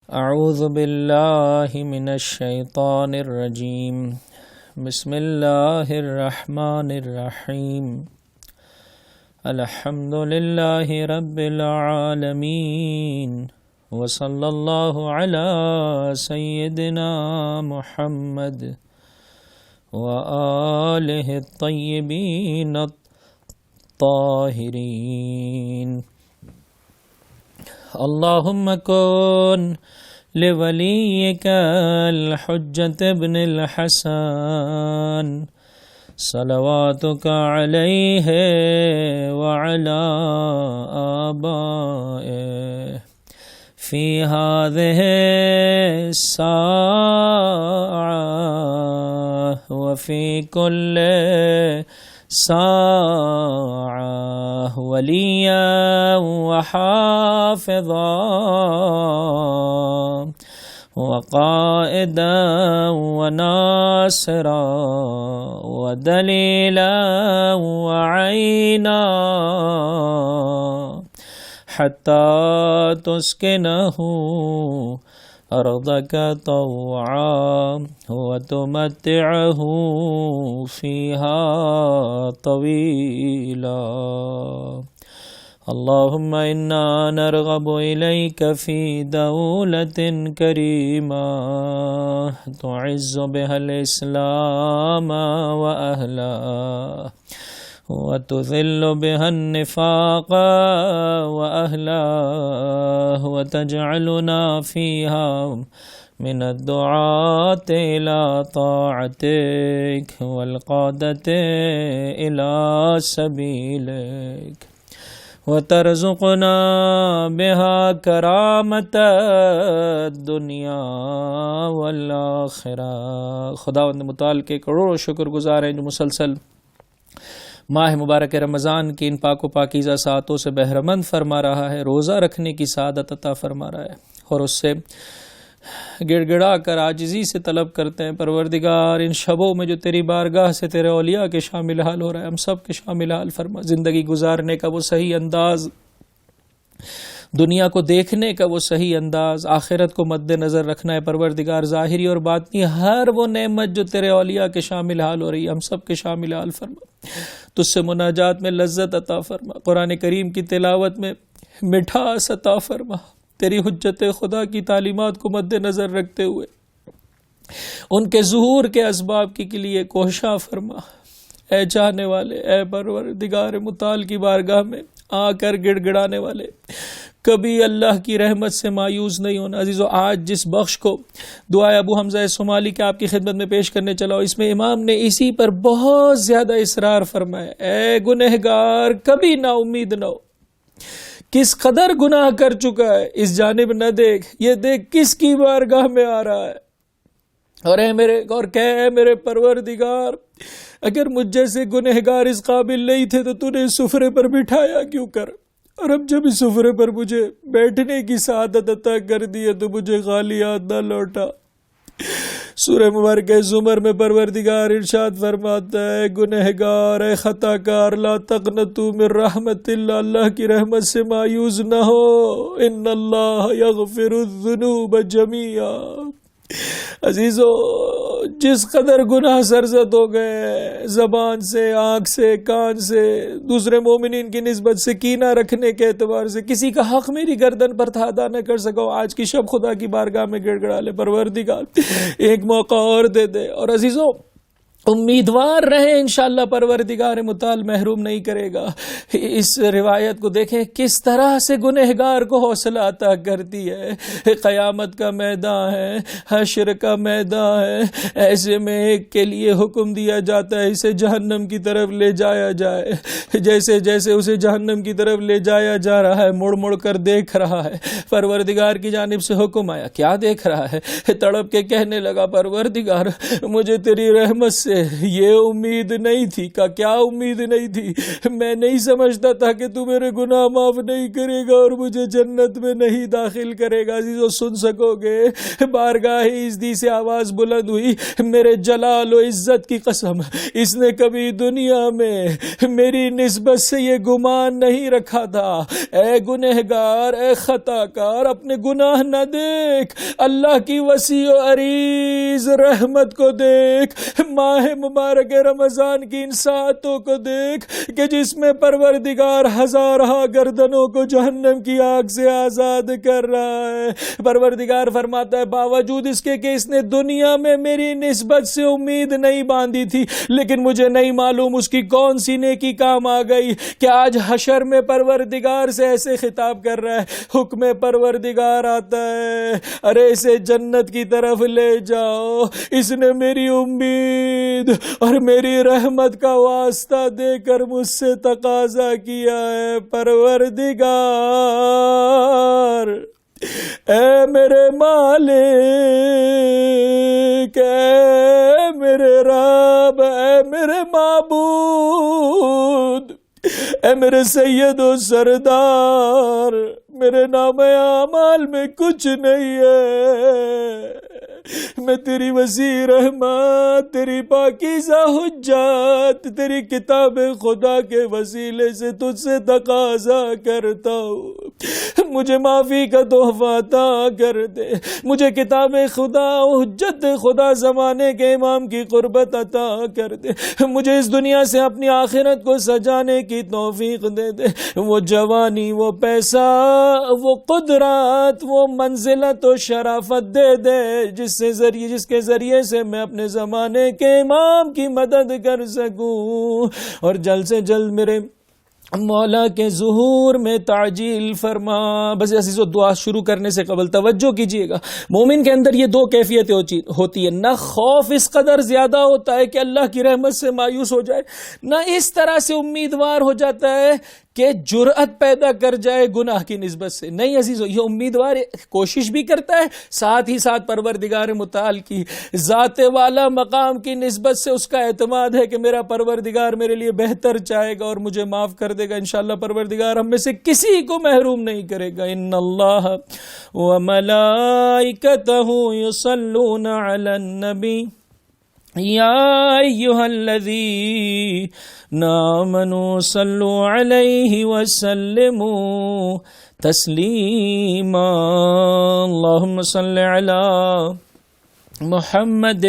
اعوذ باللہ من الشیطان الرجیم بسم اللہ الرحمن الرحیم الحمد للہ رب العالمین وصلی اللہ علی سیدنا محمد وآلہ الطیبین الطاہرین اللہم کن لولیک الحجۃ ابن الحسن صلواتک علیہ وعلی آبائہ فی هذه الساعة وفی کل ساعة ولیا وحافظا وقائدا وناصرا ودلیلا وعینا حتى تسكنه أرضك طوعا وتمتعه فيها طويلا اللهم إنا نرغب إليك في دولة كريمة تعز بها الإسلام وأهله وتذل بها النفاق وأهله وتجعلنا فيها من الدعاة إلى طاعتك والقادة إلى سبيلك وترزقنا بها کرامت الدنیا والآخرہ۔ خداوند متعال کے کروڑوں شکر گزار ہیں جو مسلسل ماہ مبارک رمضان کی ان پاک و پاکیزہ ساعتوں سے بہرمند فرما رہا ہے، روزہ رکھنے کی سعادت عطا فرما رہا ہے، اور اس سے گڑ گڑا کر عاجزی سے طلب کرتے ہیں پروردگار ان شبوں میں جو تیری بارگاہ سے تیرے اولیاء کے شامل حال ہو رہا ہے ہم سب کے شامل حال فرما، زندگی گزارنے کا وہ صحیح انداز، دنیا کو دیکھنے کا وہ صحیح انداز، آخرت کو مد نظر رکھنا ہے پروردگار، ظاہری اور باطنی ہر وہ نعمت جو تیرے اولیاء کے شامل حال ہو رہی ہے ہم سب کے شامل حال فرما، تجھ سے مناجات میں لذت عطا فرما، قرآن کریم کی تلاوت میں مٹھاس عطا فرما، تیری حجت خدا کی تعلیمات کو مد نظر رکھتے ہوئے ان کے ظہور کے اسباب کے لیے کوشاں فرما۔ اے چاہنے والے، اے پروردگار متعال کی بارگاہ میں آ کر گڑ گڑانے والے، کبھی اللہ کی رحمت سے مایوس نہیں ہونا۔ عزیزو، آج جس بخش کو دعائے ابو حمزہ صومالی کے آپ کی خدمت میں پیش کرنے چلا ہوں، اس میں امام نے اسی پر بہت زیادہ اصرار فرمایا، اے گنہگار کبھی نا امید نہ ہو، کس قدر گناہ کر چکا ہے اس جانب نہ دیکھ، یہ دیکھ کس کی بارگاہ میں آ رہا ہے، اور کہ اے میرے پروردگار اگر مجھ جیسے گنہگار اس قابل نہیں تھے تو تو نے اس سفرے پر بٹھایا کیوں کر، اور اب جب اس سفرے پر مجھے بیٹھنے کی سعادت عطا کر دی ہے تو مجھے خالی ہاتھ نہ لوٹا۔ سورہ مبارکہ زمر میں پروردگار ارشاد فرماتا ہے، گنہگار اے خطا کار لا تقنطوا من رحمت اللہ، اللہ کی رحمت سے مایوس نہ ہو، ان اللہ یغفر الذنوب جميعا۔ عزیزو، جس قدر گناہ سرزد ہو گئے، زبان سے، آنکھ سے، کان سے، دوسرے مومنین کی نسبت سے کینہ رکھنے کے اعتبار سے کسی کا حق میری گردن پر تھا ادا نہ کر سکا، آج کی شب خدا کی بارگاہ میں گڑ گڑا لے، پروردگار ایک موقع اور دے دے، اور عزیزو امیدوار رہیں انشاءاللہ پروردگار متعال محروم نہیں کرے گا۔ اس روایت کو دیکھیں کس طرح سے گنہگار کو حوصلہ عطا کرتی ہے۔ قیامت کا میدان ہے، حشر کا میدان ہے، ایسے میں ایک کے لیے حکم دیا جاتا ہے اسے جہنم کی طرف لے جایا جائے، جیسے جیسے اسے جہنم کی طرف لے جایا جا رہا ہے مڑ مڑ کر دیکھ رہا ہے، پروردگار کی جانب سے حکم آیا، کیا دیکھ رہا ہے؟ تڑپ کے کہنے لگا، پروردگار مجھے تیری رحمت سے سے یہ امید نہیں تھی. کا کیا امید نہیں تھی؟ میں نہیں سمجھتا تھا کہ تو میرے گناہ معاف نہیں کرے گا اور مجھے جنت میں نہیں داخل کرے گا. عزیزو سن سکو گے بارگاہ عزتی سے آواز بلند ہوئی, میرے جلال و عزت کی قسم اس نے کبھی دنیا میں میری نسبت سے یہ گمان نہیں رکھا تھا. اے گنہگار, اے خطا کار, اپنے گناہ نہ دیکھ, اللہ کی وسیع و عریض رحمت کو دیکھ, ماہ مبارک رمضان کی ان ساعتوں کو دیکھ کہ جس میں پروردگار ہزارہ گردنوں کو جہنم کی آگ سے آزاد کر رہا ہے. پروردگار فرماتا ہے باوجود اس کے کہ اس نے دنیا میں میری نسبت سے امید نہیں باندھی تھی, لیکن مجھے نہیں معلوم اس کی کون سی نیکی کام آ گئی کہ آج حشر میں پروردگار سے ایسے خطاب کر رہا ہے. حکم پروردگار آتا ہے, ارے اسے جنت کی طرف لے جاؤ, اس نے میری امید اور میری رحمت کا واسطہ دے کر مجھ سے تقاضا کیا ہے. پروردگار, اے میرے مالک, اے میرے رب, اے میرے معبود, اے میرے سید و سردار, میرے نام اعمال میں کچھ نہیں ہے. میں تیری وسیع رحمت, تیری پاکیزہ حجت, تیری کتاب خدا کے وسیلے سے تجھ سے تقاضا کرتا ہوں, مجھے معافی کا تحفہ عطا کر دے. مجھے کتاب خدا, حجت خدا زمانے کے امام کی قربت عطا کر دے. مجھے اس دنیا سے اپنی آخرت کو سجانے کی توفیق دے دے. وہ جوانی, وہ پیسہ, وہ قدرت, وہ منزلت و شرافت دے دے جس کے ذریعے سے میں اپنے زمانے کے امام کی مدد کر سکوں, اور جلد سے جلد میرے مولا کے ظہور میں تعجیل فرما. بس عزیزو دعا شروع کرنے سے قبل توجہ کیجئے گا, مومن کے اندر یہ دو کیفیتیں ہوتی ہے. نہ خوف اس قدر زیادہ ہوتا ہے کہ اللہ کی رحمت سے مایوس ہو جائے, نہ اس طرح سے امیدوار ہو جاتا ہے کہ جرأت پیدا کر جائے گناہ کی نسبت سے. نہیں عزیزو, یہ امیدوار کوشش بھی کرتا ہے, ساتھ ہی ساتھ پروردگار متعال کی ذات والا مقام کی نسبت سے اس کا اعتماد ہے کہ میرا پروردگار میرے لیے بہتر چاہے گا اور مجھے معاف کر دے گا. انشاءاللہ پروردگار ہم میں سے کسی کو محروم نہیں کرے گا. ان اللہ وملائکتہ یصلون علی النبی یا ایہا الذین آمنوا صلوا علیہ وسلموا تسلیما. اللہم صل علی محمد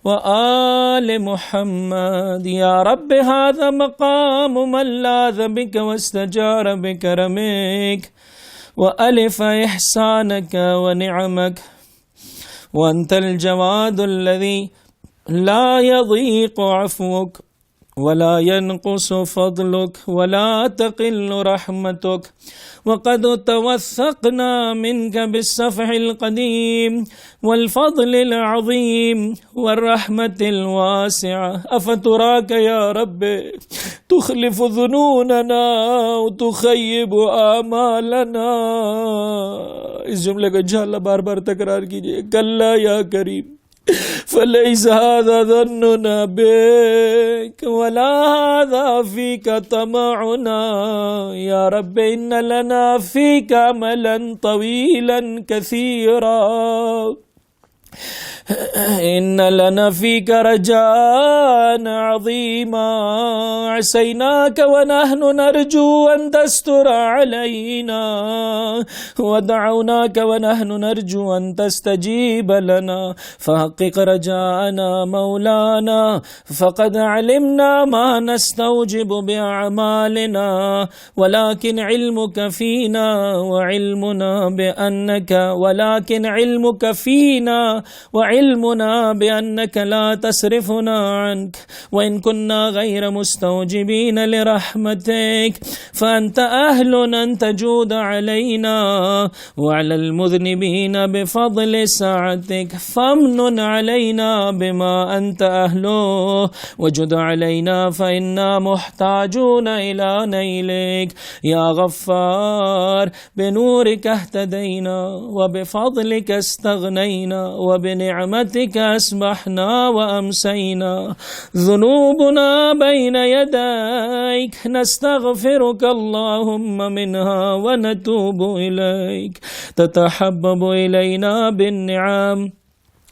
وآل محمد. یا رب هذا مقام من لاذ بک واستجار بکرمک وألف إحسانك ونعمك, وأنت الجواد الذي لا يضيق عفوك ولا ينقص فضلك ولا تقل رحمتك, وقد توثقنا منك بالصفح القديم والفضل العظيم والرحمة الواسعة. أفتراك يا رب تخلف ظنوننا وتخيب آمالنا. اس جملے کو انشاءاللہ بار بار تکرار کیجئے. کلا یا کریم فليس هذا ظننا بك ولا هذا فيك طمعنا. يا رب إن لنا فيك أملا طويلا كثيرا, إن لنا فيك رجاء عظيما. عسيناك ونحن نرجو أن تستر علينا, ودعوناك ونحن نرجو أن تستجيب لنا, فحقق رجاءنا مولانا. فقد علمنا ما نستوجب بأعمالنا, ولكن علمك فينا وعلمنا بأنك ولكن علمك فينا وعلمنا بأنك لا تصرفنا عنك, وإن كنا غير مستوجبين لرحمتك فأنت أهل أن تجود علينا وعلى المذنبين بفضل ساعتك, فامنن علينا بما أنت أهله وجد علينا فإنا محتاجون إلى نيلك. يا غفار بنورك اهتدينا وبفضلك استغنينا وبنعمتك أصبحنا وأمسينا ذنوبنا بين يديك نستغفرك اللهم منها ونتوب إليك تتحبب إلينا بالنعم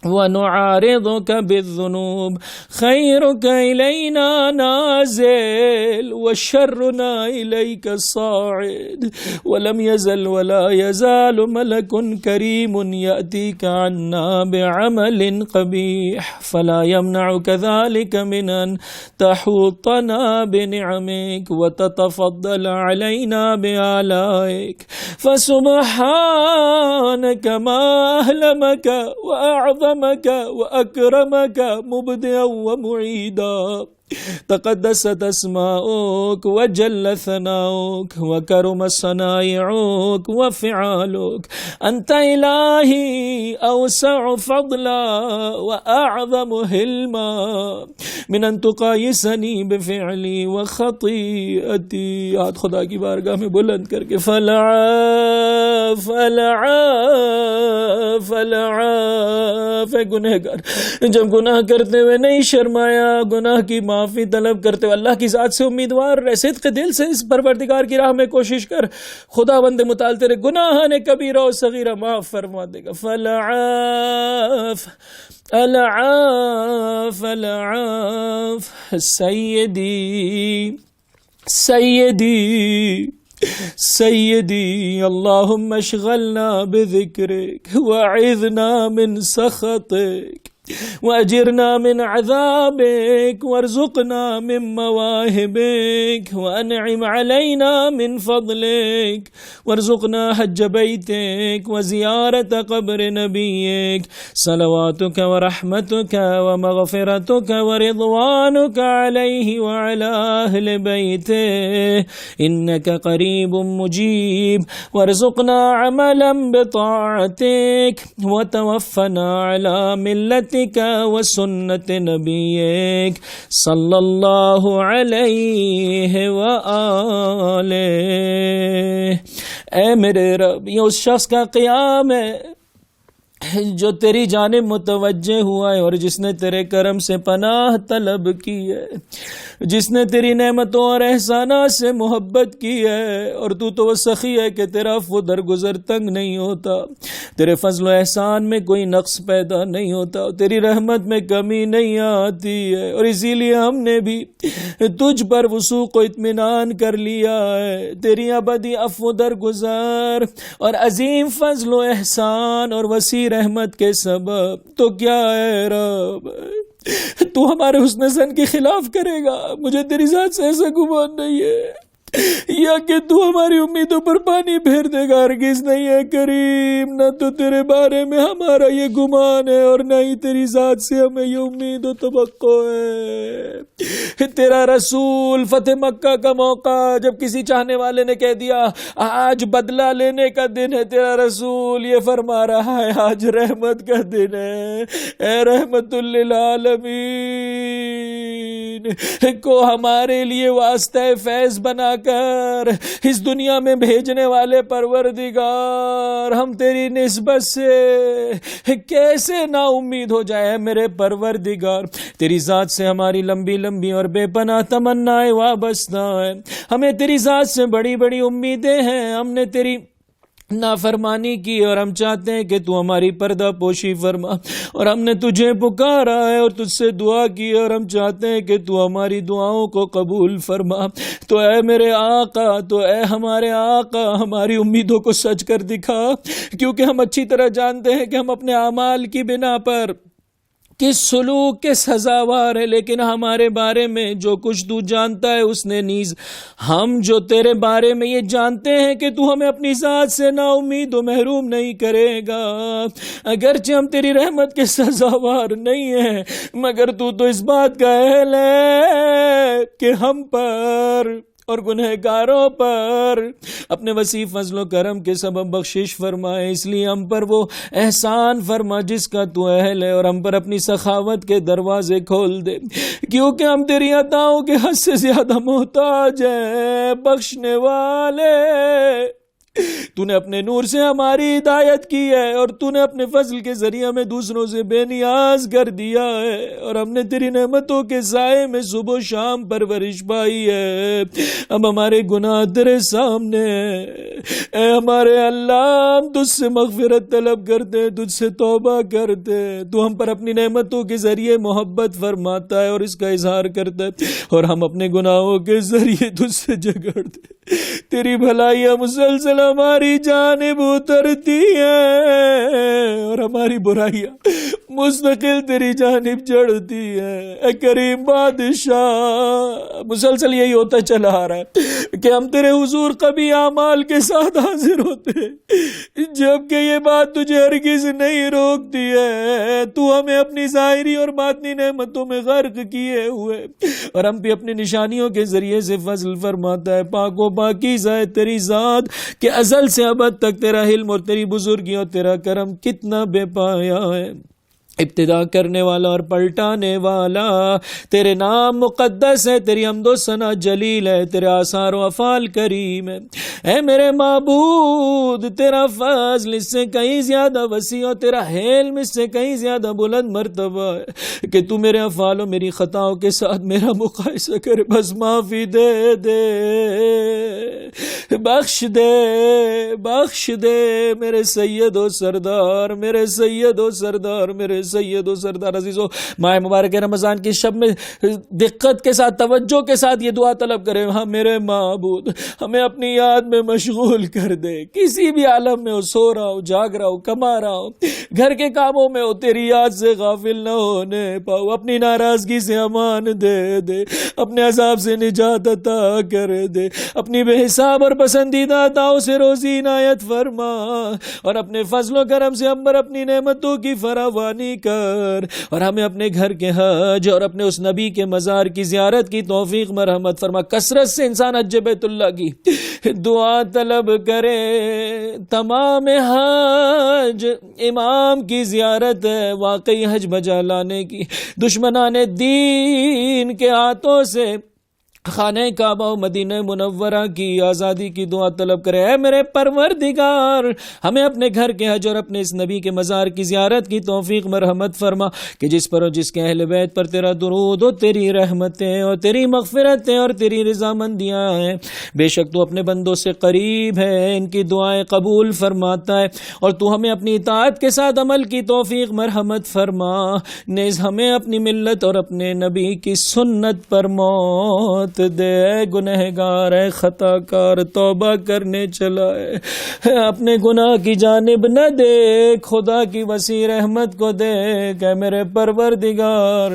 ونعارضك بالذنوب خيرك إلينا نازل وشرنا إليك صاعد ولم يزل ولا يزال ملك كريم يأتيك عنا بعمل قبيح فلا يمنعك ذلك من أن تحوطنا بنعمك وتتفضل علينا بآلائك فسبحانك ما أهلمك وأعظم وأكرمك مبدئا ومعيدا تقدست أسماؤك وجل ثناؤك وكرم صنائعك وفعالك أنت إلهي أوسع فضلا وأعظم حلما من أن تقايسني بفعلي وخطيئتي. ہاتھ خدا کی بارگاہ میں بلند کر کے فالعاف العاف العاف. اے گنہگار جب گناہ کرتے ہوئے نہیں شرمایا، گناہ کی معافی طلب کرتے ہوئے اللہ کی ذات سے امیدوار رہ، صدق دل سے اس پروردگار کی راہ میں کوشش کر، خدا بند متعال تیرے گناہ نے کبیرہ و صغیرہ معاف فرما دے گا. فالعاف العاف العاف. سیدی سیدی سیدی اللہم اشغلنا بذکرک وعذنا من سخطک وأجرنا من عذابك وارزقنا من مواهبك وأنعم علينا من فضلك وارزقنا حج بيتك وزيارة قبر نبيك صلواتك ورحمتك ومغفرتك ورضوانك عليه وعلى أهل بيته إنك قريب مجيب وارزقنا عملا بطاعتك وتوفنا على ملتك وسنت نبیک صلی اللہ علیہ وآلہ. اے میرے رب، یہ اس شخص کا قیام ہے جو تیری جانب متوجہ ہوا ہے اور جس نے تیرے کرم سے پناہ طلب کی ہے، جس نے تیری نعمتوں اور احسانات سے محبت کی ہے. اور تو وہ سخی ہے کہ تیرا عفو درگزر تنگ نہیں ہوتا، تیرے فضل و احسان میں کوئی نقص پیدا نہیں ہوتا، تیری رحمت میں کمی نہیں آتی ہے. اور اسی لیے ہم نے بھی تجھ پر وثوق و اطمینان کر لیا ہے. تیری ابدی عفو درگزر اور عظیم فضل و احسان اور وسیع رحمت کے سبب تو کیا ہے رب، تو ہمارے حسن زن کے خلاف کرے گا. مجھے تیری ذات سے ایسا گمان نہیں ہے یا کہ تو ہماری امیدوں پر پانی پھیر دے گا، ہرگز نہیں ہے کریم. نہ تو تیرے بارے میں ہمارا یہ گمان ہے اور نہ ہی تیری ذات سے ہمیں یہ امید و توقع ہے. تیرا رسول فتح مکہ کا موقع جب کسی چاہنے والے نے کہہ دیا آج بدلہ لینے کا دن ہے، تیرا رسول یہ فرما رہا ہے آج رحمت کا دن ہے. اے رحمت للعالمین کو ہمارے لیے واسطہ فیض بنا کر اس دنیا میں بھیجنے والے پروردگار، ہم تیری نسبت سے کیسے نا امید ہو جائے. میرے پروردگار، تیری ذات سے ہماری لمبی لمبی اور بے پناہ تمنائیں وابستہ ہیں. ہمیں تیری ذات سے بڑی بڑی امیدیں ہیں. ہم نے تیری نافرمانی کی اور ہم چاہتے ہیں کہ تو ہماری پردہ پوشی فرما، اور ہم نے تجھے پکارا ہے اور تجھ سے دعا کی اور ہم چاہتے ہیں کہ تو ہماری دعاؤں کو قبول فرما. تو اے میرے آقا، تو اے ہمارے آقا، ہماری امیدوں کو سچ کر دکھا، کیونکہ ہم اچھی طرح جانتے ہیں کہ ہم اپنے اعمال کی بنا پر کس سلوک کے سزاوار ہے، لیکن ہمارے بارے میں جو کچھ تو جانتا ہے اس نے نیز ہم جو تیرے بارے میں یہ جانتے ہیں کہ تو ہمیں اپنی ذات سے نا امید و محروم نہیں کرے گا. اگرچہ ہم تیری رحمت کے سزاوار نہیں ہیں، مگر تو اس بات کا اہل ہے کہ ہم پر اور گنہگاروں پر اپنے وسیع فضل و کرم کے سبب بخشش فرمائے. اس لیے ہم پر وہ احسان فرما جس کا تو اہل ہے، اور ہم پر اپنی سخاوت کے دروازے کھول دے، کیونکہ ہم تیری عطاؤں کے حد سے زیادہ محتاج ہیں. بخشنے والے تو نے اپنے نور سے ہماری ہدایت کی ہے اور تو نے اپنے فضل کے ذریعے ہمیں دوسروں سے بے نیاز کر دیا ہے اور ہم نے تیری نعمتوں کے سائے میں صبح و شام پرورش پائی ہے. اب ہمارے گناہ تیرے سامنے ہیں. اے ہمارے اللہ, ہم تجھ سے مغفرت طلب کرتے ہیں, تجھ سے توبہ کرتے ہیں. تو ہم پر اپنی نعمتوں کے ذریعے محبت فرماتا ہے اور اس کا اظہار کرتا ہے, اور ہم اپنے گناہوں کے ذریعے تجھ سے جھگڑتے. تیری بھلائیاں مسلسل ہماری جانب اترتی ہیں اور ہماری برائیاں مستقل تیری جانب چڑھتی ہیں. اے کریم بادشاہ, مسلسل یہی ہوتا چلا آ رہا ہے کہ ہم تیرے حضور کبھی اعمال کے ساتھ حاضر ہوتے ہیں, جبکہ یہ بات تجھے ہرگز نہیں روکتی ہے. تو ہمیں اپنی ظاہری اور باطنی نعمتوں میں غرق کیے ہوئے اور ہم بھی اپنی نشانیوں کے ذریعے سے فضل فرماتا ہے. پاک و پاکیزہ ہے تیری ذات کہ ازل سے ابد تک تیرا علم اور تیری بزرگی اور تیرا کرم کتنا بے پایا ہے. ابتدا کرنے والا اور پلٹانے والا تیرے نام مقدس ہے, تیری حمد و ثنا جلیل ہے, تیرے آثار و افعال کریم ہے. اے میرے معبود, تیرا فضل اس سے کہیں زیادہ وسیع اور تیرا حلم اس سے کہیں زیادہ بلند مرتبہ ہے کہ تو میرے افعال و میری خطاؤں کے ساتھ میرا مقایسہ کرے. بس معافی دے دے, بخش دے, بخش دے میرے سید و سردار, میرے سید و سردار, میرے سید و سردار. عزیزو, ماہ مبارک رمضان کی شب میں دقت کے ساتھ, توجہ کے ساتھ یہ دعا طلب کریں, ہاں میرے معبود ہمیں اپنی یاد میں مشغول کر دے. کسی بھی عالم میں ہو, سو رہا ہو, جاگ رہا ہو, کما رہا ہو, گھر کے کاموں میں ہو, تیری یاد سے غافل نہ ہونے پاؤ. اپنی ناراضگی سے امان دے دے, اپنے عذاب سے نجات عطا کر دے, اپنی بے حساب اور پسندیدہ عطاؤں سے روزی عنایت فرما, اور اپنے فضل و کرم سے ہم پر اپنی نعمتوں کی فراوانی کر, اور ہمیں اپنے گھر کے حج اور اپنے اس نبی کے مزار کی زیارت کی توفیق مرحمت فرما. کثرت سے انسان حج بیت اللہ کی دعا طلب کرے. تمام حج امام کی زیارت ہے, واقعی حج بجا لانے کی. دشمنان دین کے ہاتھوں سے خانہ کعبہ و مدینہ منورہ کی آزادی کی دعا طلب کرے. اے میرے پروردگار, ہمیں اپنے گھر کے حج اور اپنے اس نبی کے مزار کی زیارت کی توفیق مرحمت فرما کہ جس پر اور جس کے اہل بیت پر تیرا درود و تیری رحمتیں اور تیری مغفرتیں اور تیری رضامندیاں ہیں. بے شک تو اپنے بندوں سے قریب ہے, ان کی دعائیں قبول فرماتا ہے, اور تو ہمیں اپنی اطاعت کے ساتھ عمل کی توفیق مرحمت فرما. نیز ہمیں اپنی ملت اور اپنے نبی کی سنت پر موت دے. اے گنہگار, اے خطا کار, توبہ کرنے چلا ہے, اپنے گناہ کی جانب نہ دیکھ, خدا کی وسیع رحمت کو دیکھ. اے میرے پروردگار,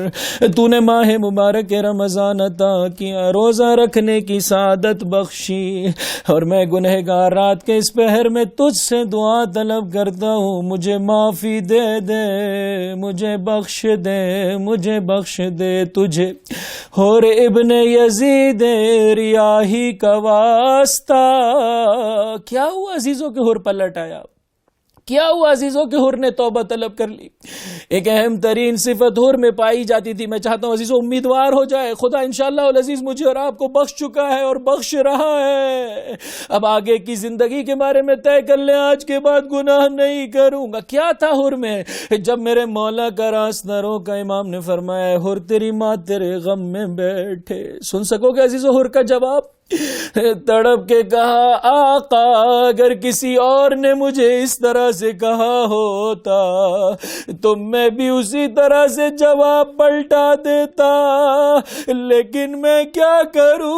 تو نے ماہ مبارک رمضان عطا کیا, روزہ رکھنے کی سعادت بخشی, اور میں گنہگار رات کے اس پہر میں تجھ سے دعا طلب کرتا ہوں, مجھے معافی دے دے, مجھے بخش دے, مجھے بخش دے. تجھے اور ابن یزید ریاہی کا واسطہ. کیا ہوا عزیزوں کے حر پلٹ آیا, کیا ہوا عزیزوں کے حر نے توبہ طلب کر لی. ایک اہم ترین صفت حر میں پائی جاتی تھی. میں چاہتا ہوں عزیزوں امیدوار ہو جائے, خدا انشاءاللہ العزیز مجھے اور آپ کو بخش چکا ہے اور بخش رہا ہے. اب آگے کی زندگی کے بارے میں طے کر لیں, آج کے بعد گناہ نہیں کروں گا. کیا تھا حر میں؟ جب میرے مولا کا راستہ روکا, امام نے فرمایا حر تیری ماں تیرے غم میں بیٹھے. سن سکو گے عزیزوں حر کا جواب؟ تڑپ کے کہا, آقا اگر کسی اور نے مجھے اس طرح سے کہا ہوتا تو میں بھی اسی طرح سے جواب پلٹا دیتا, لیکن میں کیا کروں,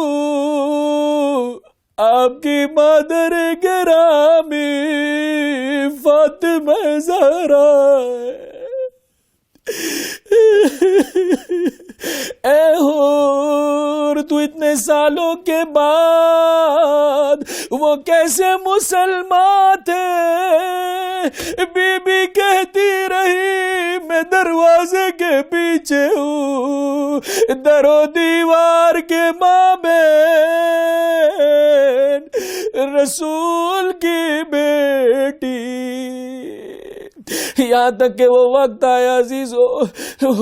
آپ کی مادر گرامی فاطمہ زہرا. اے حور, تو اتنے سالوں کے بعد وہ کیسے مسلمان تھے؟ بی بی کہتی رہی میں دروازے کے پیچھے ہوں, در و دیوار کے مابین رسول کی بیٹی. یہاں تک کہ وہ وقت آیا عزیزو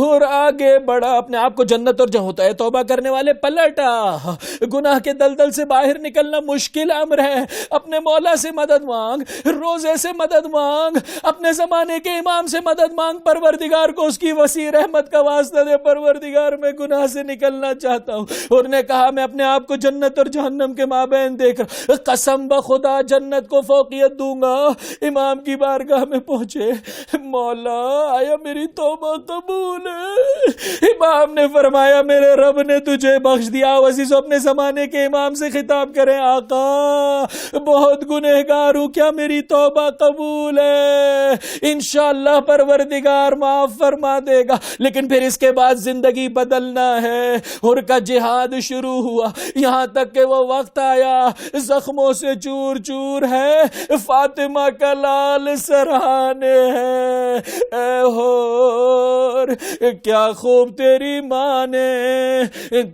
اور آگے بڑھا. اپنے آپ کو جنت اور جہاں ہوتا ہے توبہ کرنے والے پلٹا. گناہ کے دلدل سے باہر نکلنا مشکل امر ہے. اپنے مولا سے مدد مانگ, روزے سے مدد مانگ, اپنے زمانے کے امام سے مدد مانگ. پروردگار کو اس کی وسیع رحمت کا واسطہ دے. پروردگار میں گناہ سے نکلنا چاہتا ہوں. اور نے کہا میں اپنے آپ کو جنت اور جہنم کے مابین دیکھ رہا, قسم بخدا جنت کو فوقیت دوں گا. امام کی بارگاہ میں پہنچے, مولا آیا میری توبہ قبول ہے؟ امام نے فرمایا میرے رب نے تجھے بخش دیا. عزیزو اپنے زمانے کے امام سے خطاب کریں, آقا بہت گنہگار ہوں, کیا میری توبہ قبول ہے؟ انشاءاللہ پروردگار معاف فرما دے گا. لیکن پھر اس کے بعد زندگی بدلنا ہے. اور کا جہاد شروع ہوا یہاں تک کہ وہ وقت آیا زخموں سے چور چور ہے, فاطمہ کا لال سرہانے ہے. اے ہور کیا خوب تیری ماں نے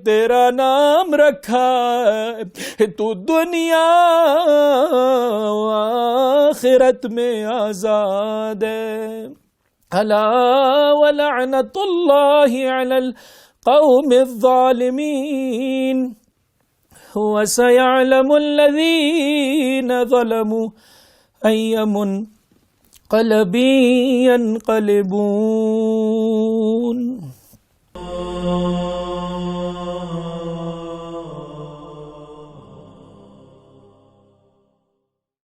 تیرا نام رکھا ہے, تو دنیا آخرت میں آزاد ہے. الا ولعنت اللہ علی القوم الظالمین وسيعلم الذين ظلموا أي منقلب ينقلبون.